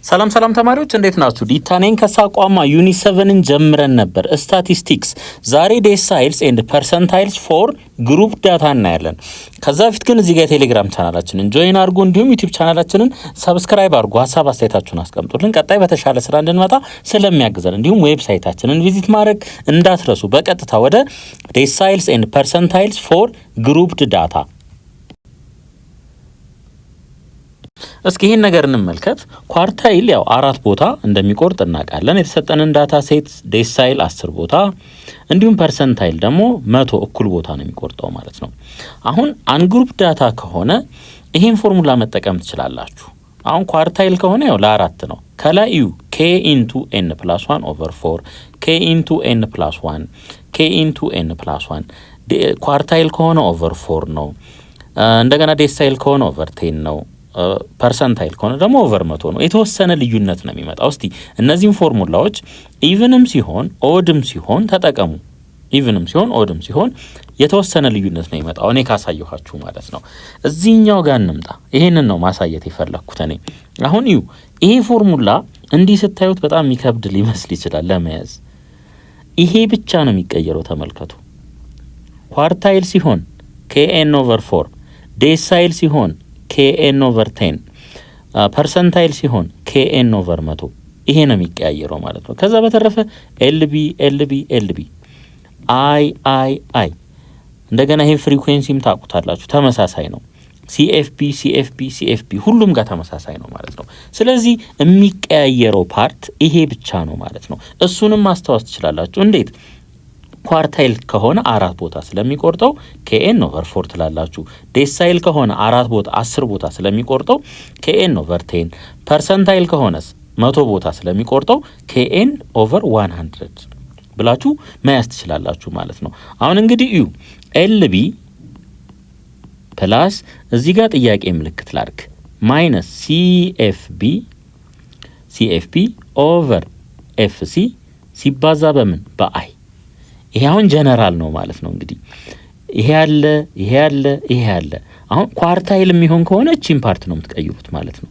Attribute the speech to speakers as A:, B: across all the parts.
A: ሰላም ተማሪዎች እንዴት ናችሁ? ዲታኔን ከሳቋማ ዩኒት 7ን ጀምረን ነበር ስታቲስቲክስ። ዛሬ ዴሳይልስ ኤንድ ፐርሰንታይልስ ፎር ግሩፕ ዳታ እናያለን። ከዛ በፊት ግን እዚህ ጋር ቴሌግራም ቻናላችንን ጆይን አድርጉ፣ እንዲሁም ዩቲዩብ ቻናላችንን ሰብስክራይብ አድርጉ። ሀሳብ አስተያየታችሁን አስቀምጡልን፣ ቀጣይ በተሻለ ስራ እንድንመጣ ስለሚያግዘን። እንዲሁም ዌብሳይታችንን ቪዚት ማድረግ እንዳትረሱ። በቀጥታ ወደ ዴሳይልስ ኤንድ ፐርሰንታይልስ ፎር ግሩፕ ዳታ እስኪ ይሄን ነገር እንመልከት። ኳርታይል ያው 4 ቦታ እንደሚቆርጥ እናውቃለን። የተሰጠንን ዳታ ሴት ዴሳይል 10 ቦታ እንዲሁም ፐርሰንታይል ደግሞ 100 እኩል ቦታ ነው የሚቆርጠው ማለት ነው። አሁን አንግሩፕ ዳታ ከሆነ ይሄን ፎርሙላ መጠቀም ትችላላችሁ። አሁን ኳርታይል ከሆነ ያው ለ4 ነው። ከላይ ዩ k into n plus 1 over 4 k into n plus 1 k into n plus 1 ኳርታይል ከሆነ ኦቨር 4 ነው። እንደገና ዴሳይል ከሆነ ኦቨር 10 ነው። ፐርሰንታይል ከሆነ ደግሞ ኦቨር 100 ነው። የተወሰነ ልዩነት ነው የሚመጣው። እስቲ እነዚህን ፎርሙላዎች ኢቭንም ሲሆን ኦድም ሲሆን ተጠቀሙ። ኢቭንም ሲሆን ኦድም ሲሆን የተወሰነ ልዩነት ነው የሚመጣው እኔ ካሳየኋችሁ ማለት ነው። እዚህኛው ጋር እንምጣ። ይሄንን ነው ማሳየት የፈለኩት እኔ። አሁን ይሄ ፎርሙላ እንዲህ ስታዩት በጣም የሚከብድ ሊመስል ይችላል ለመያዝ። ይሄ ብቻ ነው የሚቀየረው ተመልከቱ። ኳርታይል ሲሆን kn over 4 ዴሳይል ሲሆን kn over 10 ፐርሰንታይል ሲሆን kn over 100 ይሄ ነው የሚቀያየረው ማለት ነው። ከዛ በተረፈ lb i እንደገና ይሄ ፍሪኩዌንሲም ታውቁታላችሁ ተመሳሳይ ነው። cfp ሁሉም ጋር ተመሳሳይ ነው ማለት ነው። ስለዚህ የሚቀያየረው ፓርት ይሄ ብቻ ነው ማለት ነው። እሱንም ማስተዋወስ ትችላላችሁ። እንዴት? ኳርታይል ከሆነ 4 ቦታ ስለሚቆርጠው kn over 4 ትላላችሁ። ዴሳይል ከሆነ 4 ቦታ 10 ቦታ ስለሚቆርጠው kn over 10፣ ፐርሰንታይል ከሆነስ 100 ቦታ ስለሚቆርጠው kn over 100 ብላችሁ መያዝ ትችላላችሁ ማለት ነው። አሁን እንግዲህ lb ፕላስ እዚህ ጋር ጥያቄ ምልክት ላድርግ ማይነስ cfp ኦቨር fc ሲባዛ በምን በአይ። ይሄ አሁን ጀነራል ነው ማለት ነው። እንግዲህ ይሄ ያለ አሁን ኳርታይል የሚሆን ከሆነ እቺን ፓርት ነው የምትቀይሩት ማለት ነው።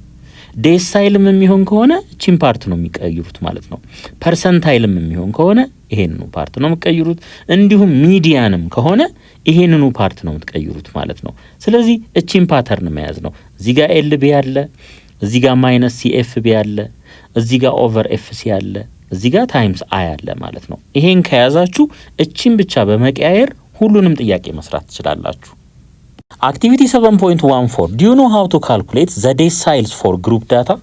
A: ዴሳይልም የሚሆን ከሆነ እቺን ፓርት ነው የሚቀይሩት ማለት ነው። ፐርሰንታይልም የሚሆን ከሆነ ይሄንኑ ፓርት ነው የምትቀይሩት። እንዲሁም ሚዲያንም ከሆነ ይሄንኑ ፓርት ነው የምትቀይሩት ማለት ነው። ስለዚህ እቺን ፓተርን መያዝ ነው። እዚህ ጋር ኤልቢ ያለ፣ እዚህ ጋር ማይነስ ሲኤፍቢ ያለ፣ እዚህ ጋር ኦቨር ኤፍሲ ያለ፣ እዚህ ጋር ታይምስ አይ አለ ማለት ነው። ይሄን ከያዛችሁ እቺን ብቻ በመቀያየር ሁሉንም ጥያቄ መስራት ትችላላችሁ። አክቲቪቲ 7.14 do you know how to calculate the deciles for group data?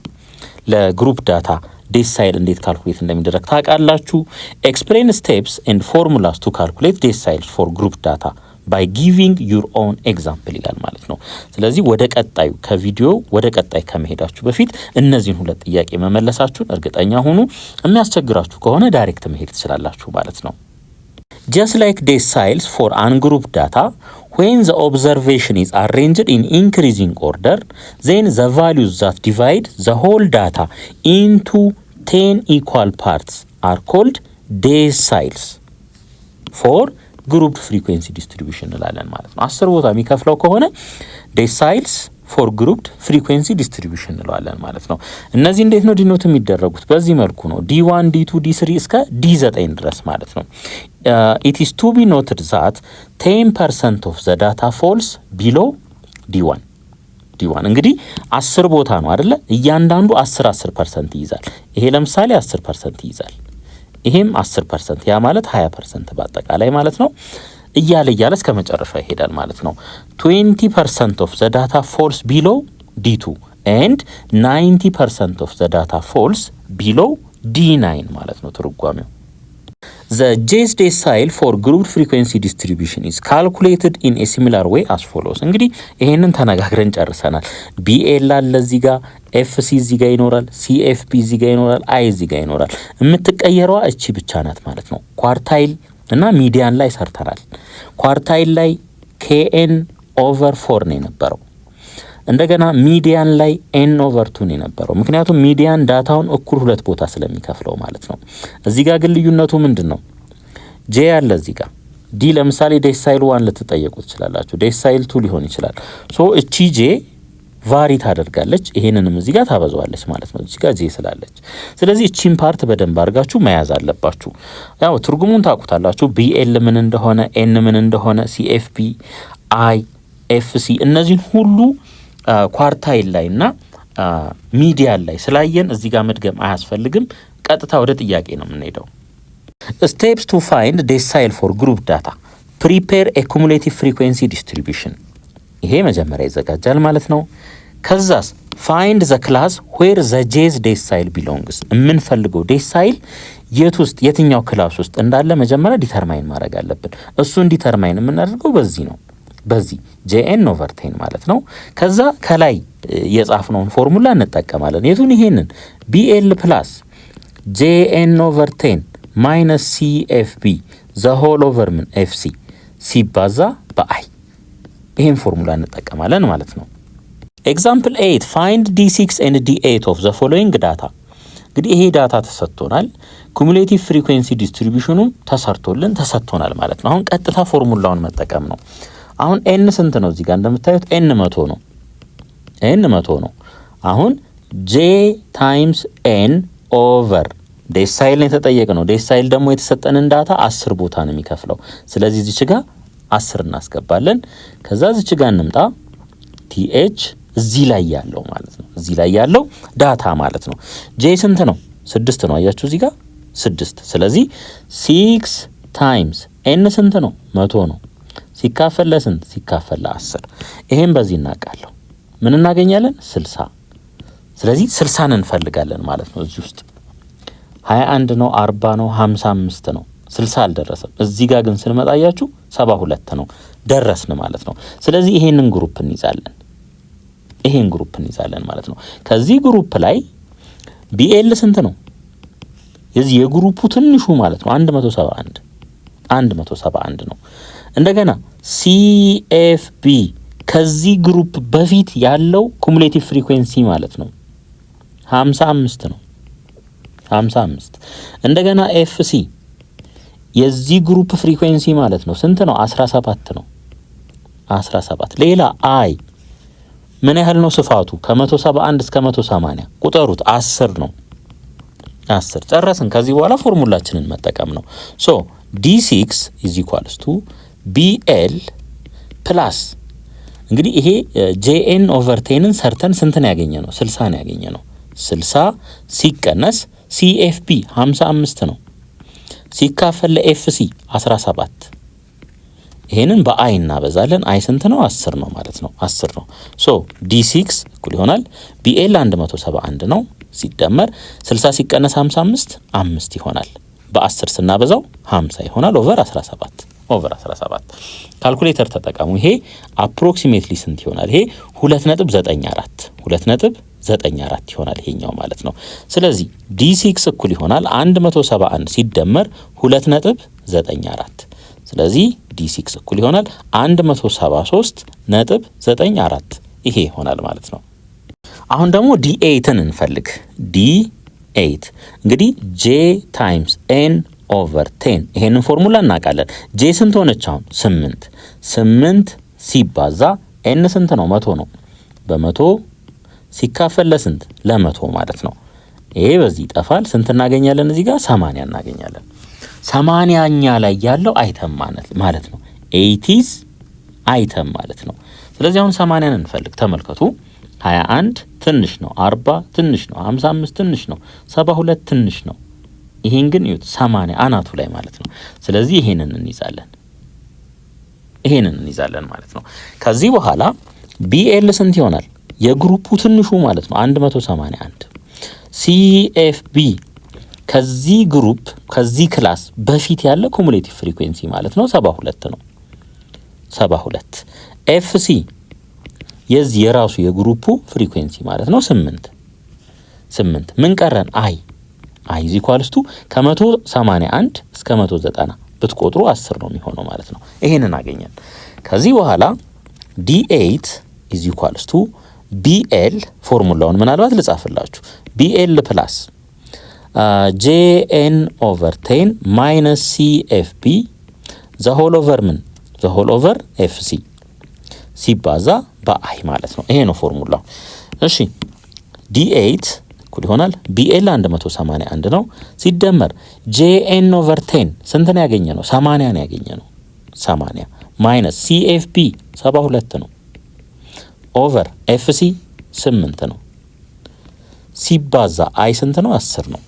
A: ለግሩፕ ዳታ ዴሳይል እንዴት ካልኩሌት እንደሚደረግ ታውቃላችሁ። explain steps and formulas to calculate deciles for group data by giving your own example ይላል ማለት ነው። ስለዚህ ወደ ቀጣዩ ከቪዲዮ ወደ ቀጣይ ከመሄዳችሁ በፊት እነዚህን ሁለት ጥያቄ መመለሳችሁን እርግጠኛ ሁኑ። የሚያስቸግራችሁ ከሆነ ዳይሬክት መሄድ ትችላላችሁ ማለት ነው። just like deciles for ungroup data, when the observation is arranged in increasing order, then the values that divide the whole data into 10 equal parts are called deciles for ግሩፕ ፍሪኩዌንሲ ዲስትሪቢዩሽን እንላለን ማለት ነው። 10 ቦታ የሚከፍለው ከሆነ ዴሳይልስ ፎር ግሩፕ ፍሪኩዌንሲ ዲስትሪቢዩሽን እንላለን ማለት ነው። እነዚህ እንዴት ነው ዲኖት የሚደረጉት? በዚህ መልኩ ነው። D1 D2 D3 እስከ D9 ድረስ ማለት ነው። it is to be noted that 10% of the data falls below D1 እንግዲህ 10 ቦታ ነው አይደለ? እያንዳንዱ 10% ይይዛል። ይሄ ለምሳሌ 10% ይይዛል። ይሄም 10% ያ ማለት 20% በአጠቃላይ ማለት ነው። እያለ እስከ መጨረሻ ይሄዳል ማለት ነው። 20% of the data falls below D2 and 90% of the data falls below D9 ማለት ነው ትርጓሜው። The J's decile for group frequency distribution is calculated in a similar way as follows. እንግዲህ ይሄንን ተነጋግረን ጨርሰናል። BL አለ እዚህ ጋር፣ FC እዚህ ጋር ይኖራል፣ CFP እዚህ ጋር ይኖራል፣ I እዚህ ጋር ይኖራል። የምትቀየረዋ እቺ ብቻ ናት ማለት ነው። ኳርታይል እና ሚዲያን ላይ ሰርተናል። ኳርታይል ላይ kn over 4 ነው የነበረው። እንደገና ሚዲያን ላይ n over 2 ነው የነበረው። ምክንያቱም ሚዲያን ዳታውን እኩል 2 ቦታ ስለሚከፍለው ማለት ነው። እዚህ ጋር ግን ልዩነቱ ምንድነው? j ያለ እዚህ ጋር ዲ ለምሳሌ ዴሳይል 1 ልትጠየቁ ትችላላችሁ። ዴሳይል 2 ሊሆን ይችላል። ሶ እቺ j ቫሪ ታደርጋለች። ይሄንንም እዚህ ጋር ታበዛዋለች ማለት ነው እዚህ ጋር ጄ ስላለች። ስለዚህ እቺን ፓርት በደንብ አድርጋችሁ መያዝ አለባችሁ። ያው ትርጉሙን ታውቁታላችሁ። ቢኤል ምን እንደሆነ፣ ኤን ምን እንደሆነ፣ ሲኤፍፒ፣ አይ፣ ኤፍሲ እነዚህን ሁሉ ኳርታይል ላይና ሚዲያን ላይ ስላየን እዚህ ጋር መድገም አያስፈልግም። ቀጥታ ወደ ጥያቄ ነው የምንሄደው። ስቴፕስ ቱ ፋይንድ ዴሳይል ፎር ግሩፕ ዳታ ፕሪፔር ኤ ኩሙሌቲቭ ፍሪኩዌንሲ ዲስትሪቢዩሽን። ይሄ መጀመሪያ ይዘጋጃል ማለት ነው። ከዛስ ፋይንድ ዘ ክላስ ዌር ዘ ጄዝ ዴሳይል ቢሎንግስ። የምንፈልገው ዴሳይል የት ውስጥ የትኛው ክላስ ውስጥ እንዳለ መጀመሪያ ዲተርማይን ማድረግ አለብን። እሱን ዲተርማይን የምናደርገው በዚህ ነው፣ በዚህ ጄኤን ኦቨር ቴን ማለት ነው። ከዛ ከላይ የጻፍነውን ፎርሙላ እንጠቀማለን። የቱን? ይሄንን ቢኤል ፕላስ ጄኤን ኦቨር ቴን ማይነስ ሲኤፍቢ ዘ ሆል ኦቨር ምን ኤፍሲ ሲባዛ በአይ ይሄን ፎርሙላ እንጠቀማለን ማለት ነው። ኤግዛምፕል 8 ፋይንድ ዲ6 ኤንድ ዲ8 ኦፍ ዘ ፎሎዊንግ ዳታ። እንግዲህ ይሄ ዳታ ተሰጥቶናል፣ ኩሙሌቲቭ ፍሪኩዌንሲ ዲስትሪቢዩሽኑ ተሰጥቶናል ማለት ነው። አሁን ቀጥታ ፎርሙላውን መጠቀም ነው። አሁን ኤን ስንት ነው? እዚህ ጋር እንደምታዩት ኤን 100 ነው። ኤን 100 ነው። አሁን ጄ ታይምስ ኤን ኦቨር ዴሳይል ነው የተጠየቀ ነው። ዴሳይል ደግሞ የተሰጠንን ዳታ 10 ቦታ ነው የሚከፍለው። ስለዚህ እዚች ጋር 10 እናስገባለን። ከዛ እዚች ጋር እንምጣ። ቲኤች እዚህ ላይ ያለው ማለት ነው። እዚህ ላይ ያለው ዳታ ማለት ነው። ጄ ስንት ነው? 6 ነው። አያችሁ እዚህ ጋር 6። ስለዚህ 6 ታይምስ ኤን ስንት ነው? 100 ነው። ሲካፈል ለስንት? ሲካፈል ለ10። ይሄን በዚህ እናውቃለሁ። ምን እናገኛለን? 60። ስለዚህ 60ን እንፈልጋለን ማለት ነው። እዚህ ውስጥ 21 ነው፣ 40 ነው፣ 55 ነው። 60 አልደረሰም። እዚህ ጋር ግን ስንመጣያችሁ 72 ነው። ደረስን ማለት ነው። ስለዚህ ይሄንን ግሩፕ እንይዛለን። ይሄን ግሩፕ እንይዛለን ማለት ነው። ከዚህ ግሩፕ ላይ ቢኤል ስንት ነው? የዚህ የግሩፑ ትንሹ ማለት ነው 171 ነው። እንደገና ሲኤፍቢ ከዚህ ግሩፕ በፊት ያለው ኩሙሌቲቭ ፍሪኩዌንሲ ማለት ነው 55 ነው። 55 እንደገና ኤፍሲ የዚህ ግሩፕ ፍሪኩዌንሲ ማለት ነው ስንት ነው? 17 ነው። 17 ሌላ አይ ምን ያህል ነው ስፋቱ? ከ171 እስከ 180 ቁጠሩት። 10 ነው። 10 ጨረስን። ከዚህ በኋላ ፎርሙላችንን መጠቀም ነው። ሶ D6 is equals to BL ፕላስ እንግዲህ ይሄ JN ኦቨር 10ን ሰርተን ስንትን ያገኘ ነው? 60 ያገኘ ነው። 60 ሲቀነስ CFP 55 ነው። ሲካፈል ለኤፍሲ 17። ይሄንን በአይ እናበዛለን። አይ ስንት ነው? 10 ነው ማለት ነው። 10 ነው። ሶ D6 እኩል ይሆናል BL 171 ነው ሲደመር 60 ሲቀነስ 55 5 ይሆናል። በ10 ስናበዛው 50 ይሆናል ኦቨር 17 ካልኩሌተር ተጠቀሙ። ይሄ አፕሮክሲሜትሊ ስንት ይሆናል? ይሄ 2.94 ይሆናል ይሄኛው ማለት ነው። ስለዚህ D6 እኩል ይሆናል 171 ሲደመር 2.94። ስለዚህ D6 እኩል ይሆናል 173.94 ይሄ ይሆናል ማለት ነው። አሁን ደግሞ D8ን እንፈልግ። D8 እንግዲህ J ታይምስ N ኦቨር 10 ይሄንን ፎርሙላ እናውቃለን። ጄ ስንት ሆነች? አሁን 8 ሲባዛ ኤን ስንት ነው? 100 ነው። በ100 ሲካፈል ለስንት? ለ100 ማለት ነው። ይሄ በዚህ ይጠፋል። ስንት እናገኛለን? እዚህ ጋር 80 እናገኛለን። 80ኛ ላይ ያለው አይተም ማለት ነው። 80s አይተም ማለት ነው። ስለዚህ አሁን 80ን እንፈልግ። ተመልከቱ 21 ትንሽ ነው፣ 40 ትንሽ ነው፣ 55 ትንሽ ነው፣ 72 ትንሽ ነው። ይሄን ግን ይሁት 80 አናቱ ላይ ማለት ነው። ስለዚህ ይሄንን እንይዛለን ማለት ነው። ከዚህ በኋላ ቢኤል ስንት ይሆናል? የግሩፑ ትንሹ ማለት ነው 181። ሲኤፍቢ ከዚህ ግሩፕ ከዚህ ክላስ በፊት ያለ ኩሙሌቲቭ ፍሪኩዌንሲ ማለት ነው 72 ነው። 72 ኤፍሲ የዚህ የራሱ የግሩፑ ፍሪኩዌንሲ ማለት ነው 8 ምን ቀረን? አይ ኢዝ ኢኳልስ ቱ ከ181 እስከ 190 ብትቆጥሩ 10 ነው የሚሆነው ማለት ነው። ይሄንን አገኘን። ከዚህ በኋላ D8 ኢዝ ኢኳልስ ቱ BL ፎርሙላውን ምናልባት ልጻፍላችሁ። BL ፕላስ JN ኦቨር 10 ማይነስ CFP ዘ ሆል ኦቨር FC ሲባዛ በአይ ማለት ነው። ይሄ ነው ፎርሙላው። እሺ D8 እኩል ይሆናል BL 181 ነው ሲደመር JN ኦቨር 10 ስንት ነው ያገኘነው? 80 ነው ያገኘነው። 80 ማይነስ CFB 72 ነው ኦቨር FC 8 ነው ሲባዛ አይ ስንት ነው? 10 ነው።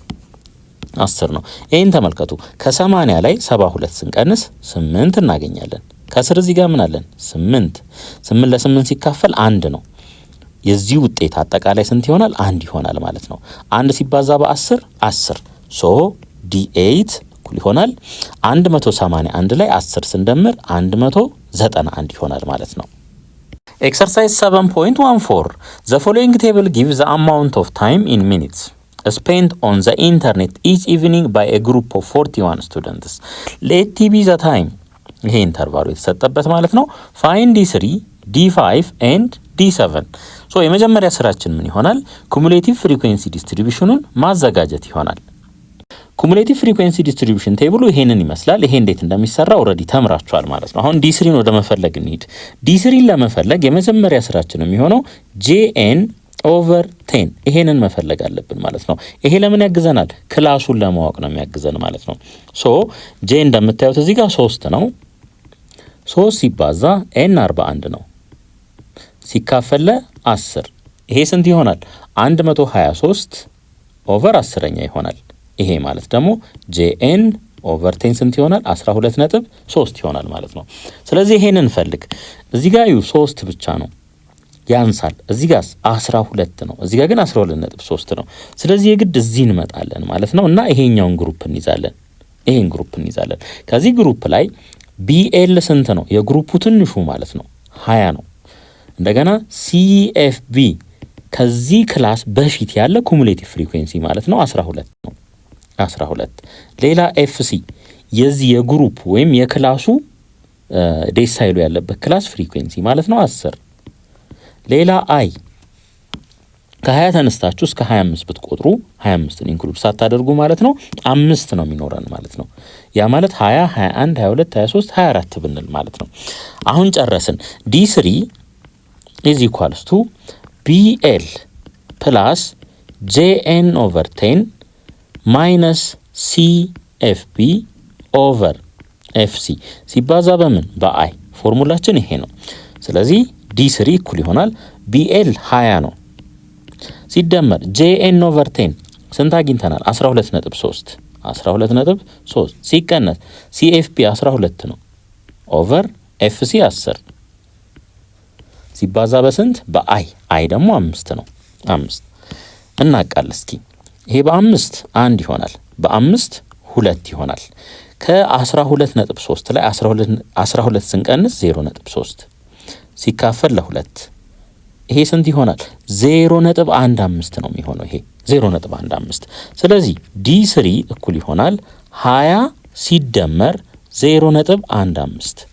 A: 10 ነው። ይሄን ተመልከቱ። ከ80 ላይ 72 ስንቀንስ 8 እናገኛለን። ከስር እዚህ ጋር ምን አለን? 8 ለ8 ሲካፈል 1 ነው። የዚህ ውጤት አጠቃላይ ስንት ይሆናል? 1 ይሆናል ማለት ነው። 1 ሲባዛ በ10 10 ሶ D8 እኩል ይሆናል 181 ላይ 10 ስንደምር 191 ይሆናል ማለት ነው። Exercise 7.14 The following table gives the amount of time in minutes spent on the internet each evening by a group of 41 students. Let t be the time. ይሄ ኢንተርቫሉ የተሰጠበት ማለት ነው። Find D3, D5 and D7. ሶ የመጀመሪያ ስራችን ምን ይሆናል? ኩሙሌቲቭ ፍሪኩዌንሲ ዲስትሪቢዩሽኑን ማዘጋጀት ይሆናል። ኩሙሌቲቭ ፍሪኩዌንሲ ዲስትሪቢዩሽን ቴብሉ ይሄንን ይመስላል። ይሄ እንዴት እንደሚሰራ ኦልሬዲ ተምራችኋል ማለት ነው። አሁን D3ን ወደ መፈለግ እንሂድ። D3ን ለመፈለግ የመጀመሪያ ስራችን የሚሆነው JN ኦቨር 10 ይሄንን መፈለግ አለብን ማለት ነው። ይሄ ለምን ያግዘናል? ክላሱን ለማወቅ ነው የሚያግዘን ማለት ነው። ሶ J እንደምታዩት እዚህ ጋር 3 ነው። 3 ሲባዛ N 41 ነው ሲካፈል 10 ይሄ ስንት ይሆናል? 123 ኦቨር 10ኛ ይሆናል። ይሄ ማለት ደግሞ JN ኦቨር 10 ስንት ይሆናል? 12.3 ይሆናል ማለት ነው። ስለዚህ ይሄንን ፈልግ። እዚህ ጋር 3 ብቻ ነው ያንሳል። እዚህ ጋር 12 ነው። እዚህ ጋር ግን 12.3 ነው። ስለዚህ የግድ እዚህ እንመጣለን ማለት ነው እና ይሄኛውን ግሩፕ እንይዛለን። ይሄን ግሩፕ እንይዛለን። ከዚህ ግሩፕ ላይ BL ስንት ነው? የግሩፑ ትንሹ ማለት ነው 20 ነው። እንደገና CFB ከዚህ ክላስ በፊት ያለ ኩሙሌቲቭ ፍሪኩዌንሲ ማለት ነው 12 ነው። 12 ሌላ FC የዚህ የግሩፕ ወይም የክላሱ ዴሳይሉ ያለበት ክላስ ፍሪኩዌንሲ ማለት ነው 10 ሌላ አይ ከ20 ተነስታችሁ እስከ 25 ብትቆጥሩ 25ን ኢንክሉድ ሳታደርጉ ማለት ነው 5 ነው የሚኖረን ማለት ነው። ያ ማለት 20 21 22 23 24 ብንል ማለት ነው። አሁን ጨረስን። D3 is equals to BL plus JN over 10 minus CFB over FC ሲባዛ በምን? በአይ። ፎርሙላችን ይሄ ነው። ስለዚህ D3 እኩል ይሆናል BL 20 ነው ሲደመር JN over 10 ስንት አግኝተናል? 12.3 12.3 ሲቀነስ CFB 12 ነው ኦቨር FC 10 ሲባዛ በስንት? በአይ። አይ ደግሞ 5 ነው። 5 እናቃል እስኪ። ይሄ በ5 1 ይሆናል፣ በ5 2 ይሆናል። ከ12.3 ላይ 12 ስንቀንስ 0.3 ሲካፈል ለ2 ይሄ ስንት ይሆናል? 0.15 ነው የሚሆነው። ይሄ 0.15። ስለዚህ D3 እኩል ይሆናል 20 ሲደመር 0.15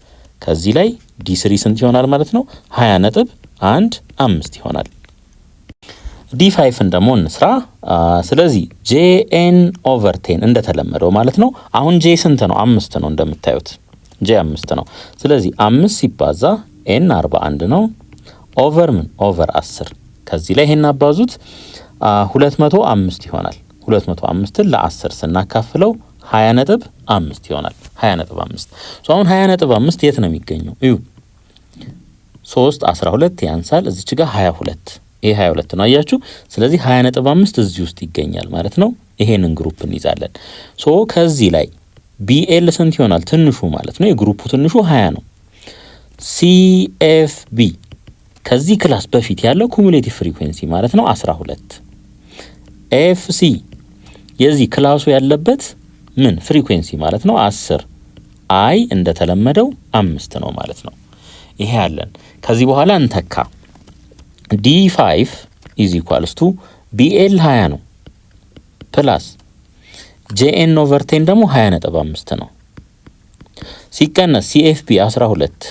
A: ከዚህ ላይ D3 ስንት ይሆናል ማለት ነው? 20.15 ይሆናል። D5ን ደግሞ እንስራ። ስለዚህ JN ኦቨር 10 እንደተለመደው ማለት ነው። አሁን J ስንት ነው? 5 ነው እንደምታዩት። J 5 ነው። ስለዚህ 5 ሲባዛ N 41 ነው ኦቨር ምን? ኦቨር 10 ከዚህ ላይ ይሄን አባዙት 205 ይሆናል። 205ን ለ10 ስናካፍለው 20.5 ይሆናል። 20.5 አሁን 20.5 የት ነው የሚገኘው? እዩ 3 12 ያንሳል። እዚች ጋር 22 ይሄ 22 ነው አያችሁ። ስለዚህ 20.5 እዚህ ውስጥ ይገኛል ማለት ነው። ይሄንን ግሩፕ እንይዛለን። ከዚህ ላይ BL ስንት ይሆናል? ትንሹ ማለት ነው። የግሩፑ ትንሹ 20 ነው። CFB ከዚህ ክላስ በፊት ያለው ኩሙሌቲቭ ፍሪኩዌንሲ ማለት ነው 12 FC የዚህ ክላሱ ያለበት ምን ፍሪኩዌንሲ ማለት ነው 10 አይ እንደተለመደው 5 ነው ማለት ነው። ይሄ ያለን ከዚህ በኋላ እንተካ። D5 is equals to BL 20 ነው ፕላስ JN over 10 ደግሞ 20.5 ነው ሲቀነስ CFB 12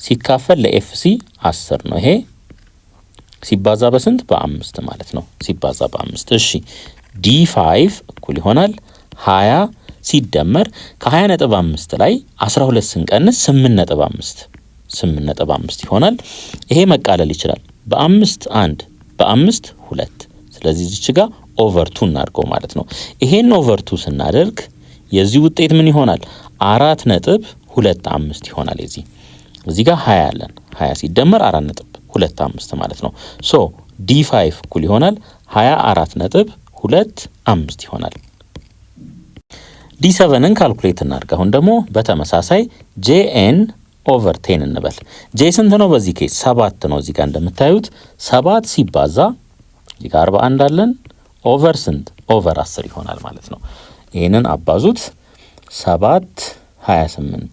A: ሲካፈል ለFC 10 ነው። ይሄ ሲባዛ በስንት? በ5 ማለት ነው። ሲባዛ በ5 እሺ D5 እኩል ይሆናል 20 ሲደመር ከ20.5 ላይ 12 ስንቀንስ 8.5 8.5 ይሆናል። ይሄ መቃለል ይችላል። በ5 1 በ5 2 ስለዚህ እዚች ጋር ኦቨር 2 እናድርገው ማለት ነው። ይሄን ኦቨር 2 ስናደርግ የዚህ ውጤት ምን ይሆናል? 4.25 ይሆናል። እዚህ ጋር 20 አለን። 20 ሲደመር 4.25 ማለት ነው። ሶ D5 እኩል ይሆናል 24.25 ይሆናል። D7ን ካልኩሌት እናድርግ። አሁን ደግሞ በተመሳሳይ JN ኦቨር 10 እንበል። J ስንት ነው? በዚህ ኬስ 7 ነው። እዚህ ጋር እንደምታዩት 7 ሲባዛ እዚህ ጋር 41 አለን ኦቨር ስንት? ኦቨር 10 ይሆናል ማለት ነው። ይሄንን አባዙት 7 28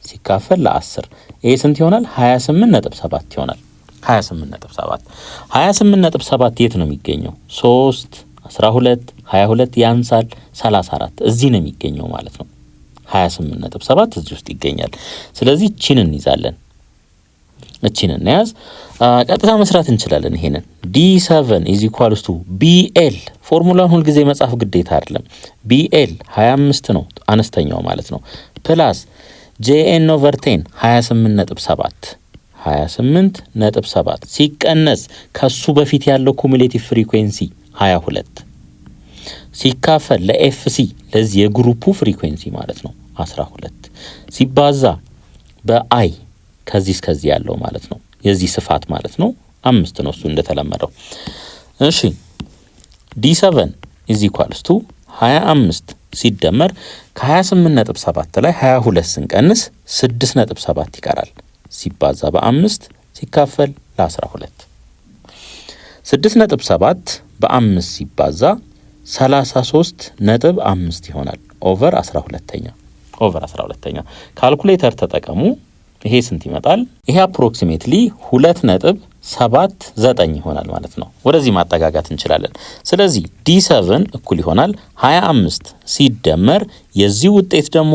A: ሲካፈል ለ10 ይሄ ስንት ይሆናል? 28.7 ይሆናል። 28.7 የት ነው የሚገኘው? 3 12 22 ያንሳል 34 እዚህ ነው የሚገኘው ማለት ነው። 28.7 እዚህ ውስጥ ይገኛል። ስለዚህ እቺን እንይዛለን። እቺን እንያዝ። ቀጥታ መስራት እንችላለን። ይሄንን D7 = BL ፎርሙላውን ሁሉ ጊዜ መጻፍ ግዴታ አይደለም። BL 25 ነው አነስተኛው ማለት ነው። ፕላስ JN ኦቨር 10 28.7 ሲቀነስ ከሱ በፊት ያለው ኩሙሌቲቭ ፍሪኩዌንሲ 22 ሲካፈል ለኤፍሲ ለዚህ የግሩፑ ፍሪኩዌንሲ ማለት ነው 12 ሲባዛ በአይ ከዚህ እስከዚህ ያለው ማለት ነው የዚህ ስፋት ማለት ነው 5 ነው እሱ እንደተለመደው። እሺ D7 = 25 ሲደመር ከ28.7 ላይ 22 ስንቀንስ 6.7 ይቀራል ሲባዛ በ5 ሲካፈል ለ12 6.7 በ5 ሲባዛ 33.5 ይሆናል ኦቨር 12ኛ ካልኩሌተር ተጠቀሙ። ይሄ ስንት ይመጣል? ይሄ አፕሮክሲሜትሊ 2.79 ይሆናል ማለት ነው። ወደዚህ ማጠጋጋት እንችላለን። ስለዚህ D7 እኩል ይሆናል 25 ሲደመር የዚህ ውጤት ደግሞ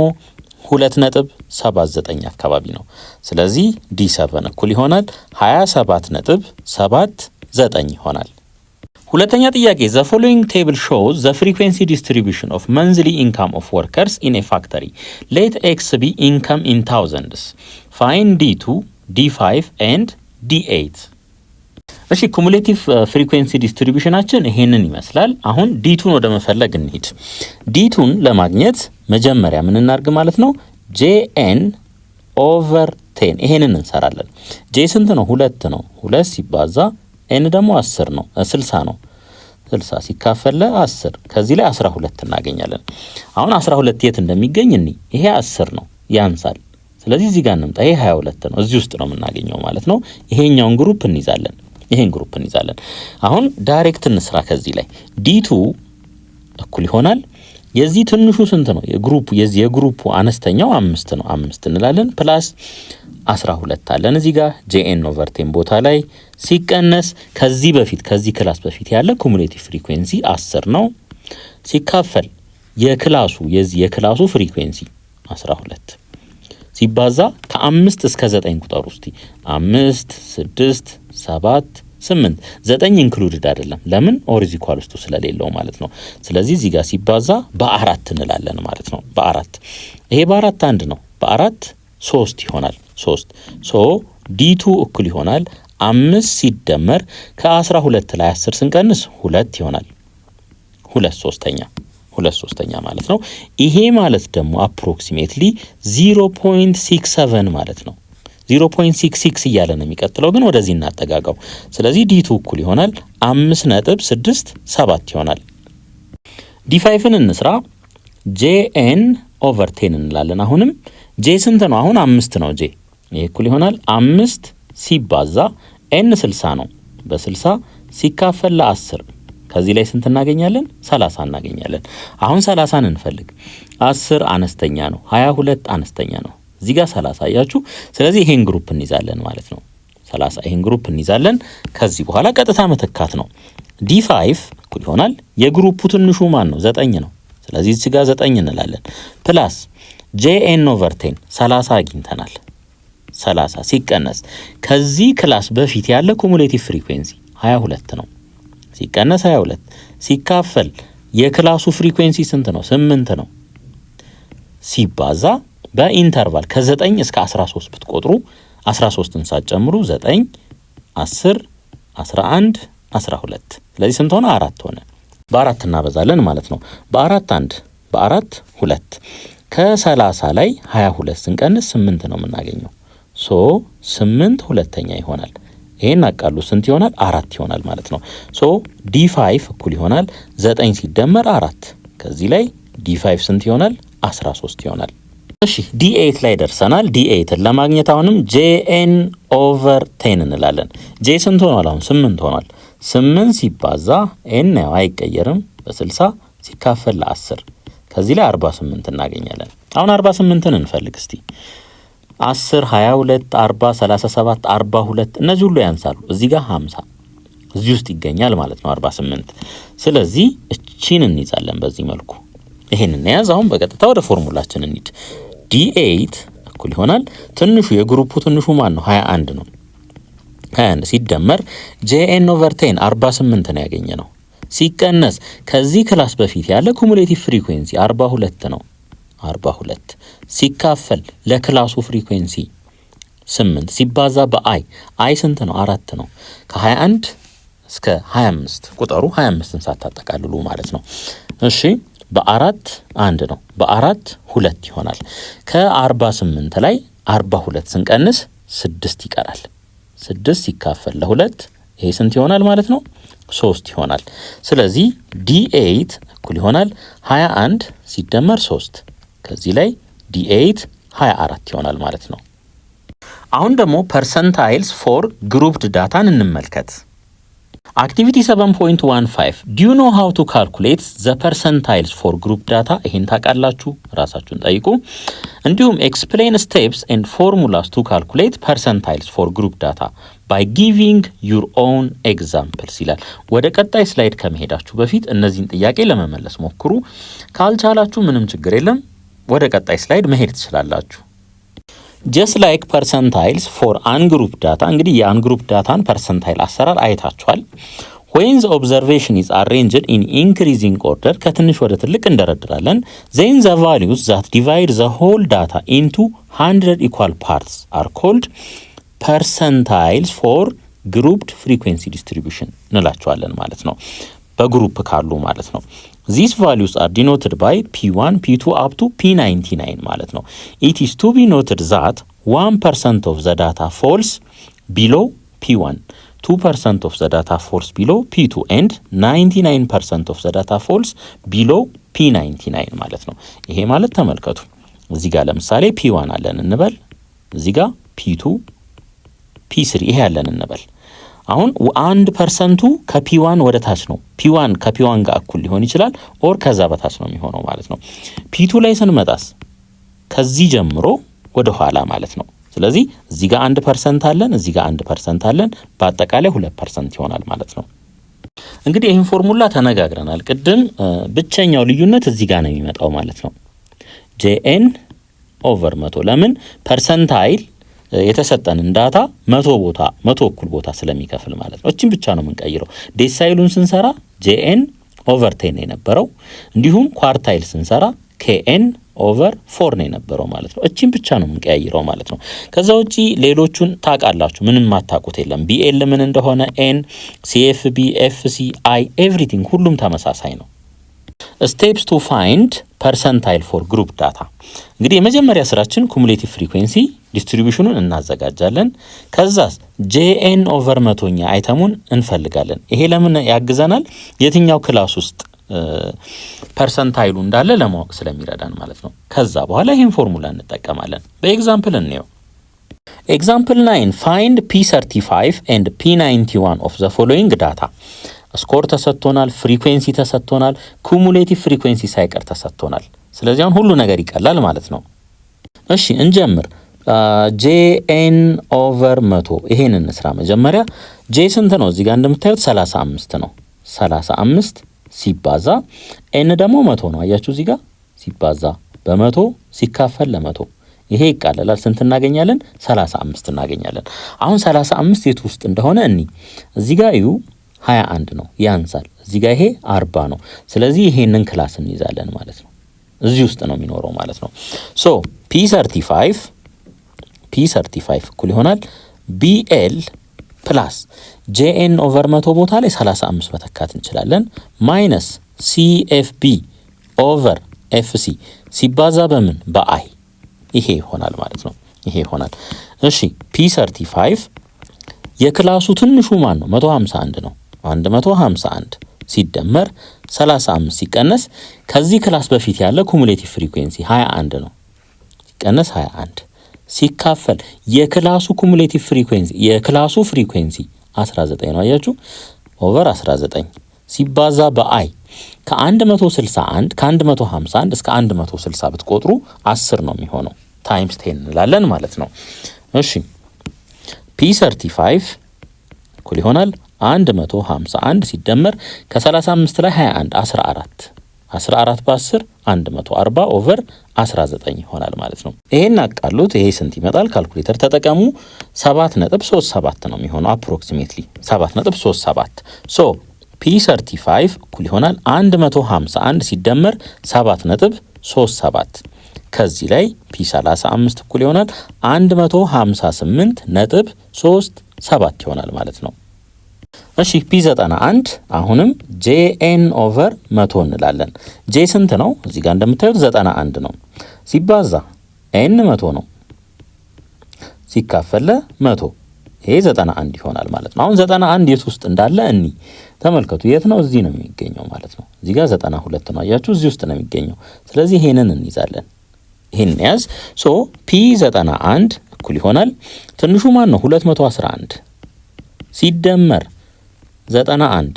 A: 2.79 አካባቢ ነው። ስለዚህ D7 እኩል ይሆናል 27.79 ይሆናል። ሁለተኛ ጥያቄ the following table shows the frequency distribution of monthly income of workers in a factory. Let X be income in thousands. Find D2, D5 and D8. እሺ ኩሙሌቲቭ ፍሪኩዌንሲ ዲስትሪቢዩሽናችን ይሄንን ይመስላል። አሁን D2ን ወደ መፈለግ እንሂድ። D2ን ለማግኘት መጀመሪያ ምን እናርግ ማለት ነው? JN ኦቨር 10 ይሄንን እንሰራለን። J ስንት ነው? 2 ነው። 2 ሲባዛ n ደግሞ 10 ነው 60 ነው 60 ሲካፈል ለ10 ከዚህ ላይ 12 እናገኛለን። አሁን 12 የት እንደሚገኝ ይሄ 10 ነው ያንሳል። ስለዚህ እዚህ ጋር እንምጣ። ይሄ 22 ነው እዚህ ውስጥ ነው የምናገኘው ማለት ነው። ይሄኛውን ግሩፕ እንይዛለን። አሁን ዳይሬክት እንስራ። ከዚህ ላይ D2 እኩል ይሆናል የዚህ ትንሹ ስንት ነው? የግሩፑ አነስተኛው 5 ነው 5 እንላለን ፕላስ 12 አለን እዚህ ጋር JN ኦቨር 10 ቦታ ላይ ሲቀነስ ከዚህ ክላስ በፊት ያለ ኩሙሌቲቭ ፍሪኩዌንሲ 10 ነው ሲካፈል የክላሱ ፍሪኩዌንሲ 12 ሲባዛ ከ5 እስከ 9 ቁጥር ውስጥ 5 6 7 8 9 ኢንክሉድድ አይደለም። ለምን? ኦር ኢዝ ኢኳል ቱ ስለሌለው ማለት ነው። ስለዚህ እዚህ ጋር ሲባዛ በ4 እንላለን ማለት ነው። በ4 ይሄ በ4 አንድ ነው። በ4 3 ይሆናል 3 ሶ D2 እኩል ይሆናል 5 ሲደመር ከ12 ላይ 10 ስንቀንስ 2 ይሆናል 2/3 ማለት ነው። ይሄ ማለት ደግሞ አፕሮክሲሜትሊ 0.67 ማለት ነው። 0.66 እያለ ነው የሚቀጥለው፣ ግን ወደዚህ እናጠጋጋው። ስለዚህ D2 እኩል ይሆናል 5.67 ይሆናል። D5ን እንስራ። JN ኦቨር 10 እንላለን። አሁንም J ስንት ነው? አሁን 5 ነው J። ይሄ እኩል ይሆናል 5 ሲባዛ N 60 ነው። በ60 ሲካፈል ለ10 ከዚህ ላይ ስንት እናገኛለን? 30 እናገኛለን። አሁን 30ን እንፈልግ። 10 አነስተኛ ነው፣ 22 አነስተኛ ነው። እዚህ ጋር 30 አያችሁ። ስለዚህ ይሄን ግሩፕ እንይዛለን ማለት ነው። 30 ይሄን ግሩፕ እንይዛለን። ከዚህ በኋላ ቀጥታ መተካት ነው። D5 እኩል ይሆናል የግሩፑ ትንሹ ማን ነው? 9 ነው። ስለዚህ እዚህ ጋር 9 እንላለን ፕላስ JN ኦቨር 10 30 አግኝተናል። 30 ሲቀነስ ከዚህ ክላስ በፊት ያለ ኩሙሌቲቭ ፍሪኩዌንሲ 22 ነው። ሲቀነስ 22 ሲካፈል የክላሱ ፍሪኩዌንሲ ስንት ነው? 8 ነው። ሲባዛ በኢንተርቫል ከ9 እስከ 13 ብትቆጥሩ 13ን ሳትጨምሩ 9 10 11 12 ስለዚህ ስንት ሆነ? 4 ሆነ። በ4 እናበዛለን ማለት ነው። በ4 1 በ4 2 ከ30 ላይ 22 ስንቀንስ 8 ነው የምናገኘው። ሶ 8 ሁለተኛ ይሆናል። ይሄን አቃሉ ስንት ይሆናል? 4 ይሆናል ማለት ነው። ሶ D5 እኩል ይሆናል 9 ሲደመር 4 ከዚህ ላይ D5 ስንት ይሆናል? 13 ይሆናል። እሺ D8 ላይ ደርሰናል። D8ን ለማግኘት አሁንም JN/10 እንላለን። J ስንት ሆኗል? አሁን 8 ሆኗል። 8 ሲባዛ n ነው አይቀየርም በ60 ሲካፈል ለ10 ከዚህ ላይ 48 እናገኛለን። አሁን 48ን እንፈልግ እስቲ 10 22 40 37 42 እነዚህ ሁሉ ያንሳሉ። እዚህ ጋር 50 እዚህ ውስጥ ይገኛል ማለት ነው 48። ስለዚህ እቺን እንይዛለን በዚህ መልኩ ይሄንን እንያዝ። አሁን በቀጥታ ወደ ፎርሙላችን እንሂድ። D8 እኩል ይሆናል ትንሹ የግሩፑ ትንሹ ማን ነው? 21 ነው። 21 ሲደመር JN/10 48 ነው ያገኘነው ሲቀነስ ከዚህ ክላስ በፊት ያለ ኩሙሌቲቭ ፍሪኩዌንሲ 42 ነው። 42 ሲካፈል ለክላሱ ፍሪኩዌንሲ 8 ሲባዛ በአይ ስንት ነው? 4 ነው። ከ21 እስከ 25 ቁጥሩ 25ን ሳታጠቃልሉ ማለት ነው። እሺ በ4 1 ነው። በ4 2 ይሆናል። ከ48 ላይ 42 ስንቀንስ 6 ይቀራል። 6 ሲካፈል ለ2 ይሄ ስንት ይሆናል ማለት ነው? 3 ይሆናል። ስለዚህ D8 እኩል ይሆናል 21 ሲደመር 3 ከዚህ ላይ D8 24 ይሆናል ማለት ነው። አሁን ደግሞ ፐርሰንታይልስ ፎር ግሩፕድ ዳታን እንመልከት። አክቲቪቲ 7.15 do you know how to calculate the percentiles for group data? ይሄን ታውቃላችሁ? ራሳችሁን ጠይቁ። እንዲሁም explain steps and formulas to calculate percentiles for group data by giving your own examples ይላል። ወደ ቀጣይ ስላይድ ከመሄዳችሁ በፊት እነዚህን ጥያቄ ለመመለስ ሞክሩ። ካልቻላችሁ ምንም ችግር የለም፣ ወደ ቀጣይ ስላይድ መሄድ ትችላላችሁ። just like percentiles for ungrouped data እንግዲህ የungrouped ዳታን ፐርሰንታይል አሰራር አይታችኋል። when the observation is arranged in increasing order ከትንሽ ወደ ትልቅ እንደረድራለን then the values that divide the whole data into 100 equal parts are called percentiles for grouped frequency distribution እንላቸዋለን ማለት ነው። በግሩፕ ካሉ ማለት ነው። These values are denoted by P1, P2 up to P99 ማለት ነው። It is to be noted that 1% of the data falls below P1, 2% of the data falls below P2 and 99% of the data falls below P99 ማለት ነው። ይሄ ማለት ተመልከቱ እዚህ ጋር ለምሳሌ P1 አለን እንበል፣ እዚህ ጋር P2 P3 ይሄ ያለን እንበል። አሁን 1% ከP1 ወደ ታች ነው። P1 ከP1 ጋር እኩል ሊሆን ይችላል ኦር ከዛ በታች ነው የሚሆነው ማለት ነው። P2 ላይ ስንመጣስ ከዚህ ጀምሮ ወደ ኋላ ማለት ነው። ስለዚህ እዚህ ጋር 1% አለን፣ እዚህ ጋር 1% አለን፣ በአጠቃላይ 2% ይሆናል ማለት ነው። እንግዲህ ይሄን ፎርሙላ ተነጋግረናል ቅድም። ብቸኛው ልዩነት እዚህ ጋር ነው የሚመጣው ማለት ነው። JN/100 ለምን ፐርሰንታይል የተሰጠንን ዳታ 100 እኩል ቦታ ስለሚከፍል ማለት ነው። እቺን ብቻ ነው የምንቀይረው። ዴሳይሉን ስንሰራ JN/10 ነው የነበረው። እንዲሁም ኳርታይል ስንሰራ KN/4 ነው የነበረው ማለት ነው። እቺን ብቻ ነው የምንቀያይረው ማለት ነው። ከዛ ውጪ ሌሎቹን ታውቃላችሁ፣ ምንም ማታውቁት የለም። BL ምን እንደሆነ N፣ CFB፣ FC፣ I ኤቭሪቲንግ ሁሉም ተመሳሳይ ነው። ስቴፕስ ቱ ፋይንድ ፐርሰንታይል ፎር ግሩፕ ዳታ። እንግዲህ የመጀመሪያ ስራችን ኩሙሌቲቭ ፍሪኩዌንሲ ዲስትሪቢዩሽኑን እናዘጋጃለን። ከዛስ JN/100ኛ አይተሙን እንፈልጋለን። ይሄ ለምን ያግዘናል? የትኛው ክላስ ውስጥ ፐርሰንታይሉ እንዳለ ለማወቅ ስለሚረዳን ማለት ነው። ከዛ በኋላ ይሄን ፎርሙላ እንጠቀማለን። በኤግዛምፕል እንየው። ኤግዛምፕል 9 ፋይንድ P35 and P91 of the following data። ስኮር ተሰጥቶናል፣ ፍሪኩዌንሲ ተሰጥቶናል፣ ኩሙሌቲቭ ፍሪኩዌንሲ ሳይቀር ተሰጥቶናል። ስለዚህ አሁን ሁሉ ነገር ይቀላል ማለት ነው። እሺ እንጀምር። JN/100 ይሄን እንስራ መጀመሪያ። J ስንት ነው? እዚህ ጋር እንደምታዩት 35 ነው። 35 ሲባዛ N ደግሞ 100 ነው። አያችሁ እዚህ ጋር ሲባዛ በ100 ሲካፈል ለ100 ይሄ ይቃለላል። ስንት እናገኛለን? 35 እናገኛለን። አሁን 35 የት ውስጥ እንደሆነ እኒ እዚህ ጋር እዩ 21 ነው ያንሳል። እዚህ ጋር ይሄ 40 ነው። ስለዚህ ይሄንን ክላስ እንይዛለን ማለት ነው። እዚህ ውስጥ ነው የሚኖረው ማለት ነው። ሶ P35 P35 እኩል ይሆናል BL ፕላስ JN ኦቨር 100 ቦታ ላይ 35 መተካት እንችላለን ማይነስ CFB ኦቨር FC ሲባዛ በምን በI ይሄ ይሆናል ማለት ነው። ይሄ ይሆናል። እሺ P35 የክላሱ ትንሹ ማን ነው? 151 ነው። 151 ሲደመር 35 ሲቀነስ ከዚህ ክላስ በፊት ያለ ኩሙሌቲቭ ፍሪኩዌንሲ 21 ነው። ሲቀነስ 21 ሲካፈል የክላሱ ኩሙሌቲቭ ፍሪኩዌንሲ 19 ነው። አያችሁ ኦቨር 19 ሲባዛ በአይ ከ161 ከ151 እስከ 160 ብትቆጥሩ 10 ነው የሚሆነው ታይምስ 10 እንላለን ማለት ነው። እሺ P35 እኩል ይሆናል 151 ሲደመር ከ35 ላይ 21 14 በ10 140 ኦቨር 19 ይሆናል ማለት ነው። ይሄን አቃሉት። ይሄ ስንት ይመጣል? ካልኩሌተር ተጠቀሙ። 7.37 ነው የሚሆነው አፕሮክሲሜትሊ 7.37 ሶ P35 እኩል ይሆናል 151 ሲደመር 7.37 ከዚህ ላይ P35 እኩል ይሆናል 158.37 ይሆናል ማለት ነው። እሺ P91 አሁንም JN ኦቨር 100 እንላለን። J ስንት ነው? እዚህ ጋር እንደምታዩት 91 ነው። ሲባዛ N 100 ነው። ሲካፈል 100 ይሄ 91 ይሆናል ማለት ነው። አሁን 91 የት ውስጥ እንዳለ እኒ ተመልከቱ። የት ነው? እዚህ ነው የሚገኘው ማለት ነው። እዚህ ጋር 92 ነው። አያችሁ እዚህ ውስጥ ነው የሚገኘው። ስለዚህ ይሄንን እንይዛለን። ይሄን ያዝ። ሶ P91 እኩል ይሆናል ትንሹ ማን ነው? 211 ሲደመር 91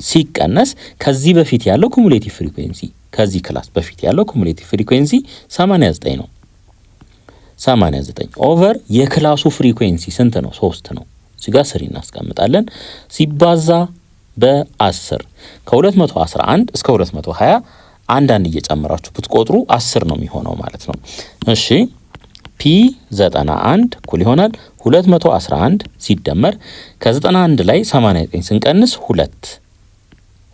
A: ሲቀነስ ከዚህ በፊት ያለው ኩሙሌቲቭ ፍሪኩዌንሲ ከዚህ ክላስ በፊት ያለው ኩሙሌቲቭ ፍሪኩዌንሲ 89 ነው። 89 ኦቨር የክላሱ ፍሪኩዌንሲ ስንት ነው? 3 ነው። እዚህ ጋር 3 እናስቀምጣለን ሲባዛ በ10 ከ211 እስከ 220 አንዳንድ እየጨመራችሁ ብትቆጥሩ 10 ነው የሚሆነው ማለት ነው። እሺ P91 እኩል ይሆናል 211 ሲደመር ከ91 ላይ 89 ስንቀንስ 2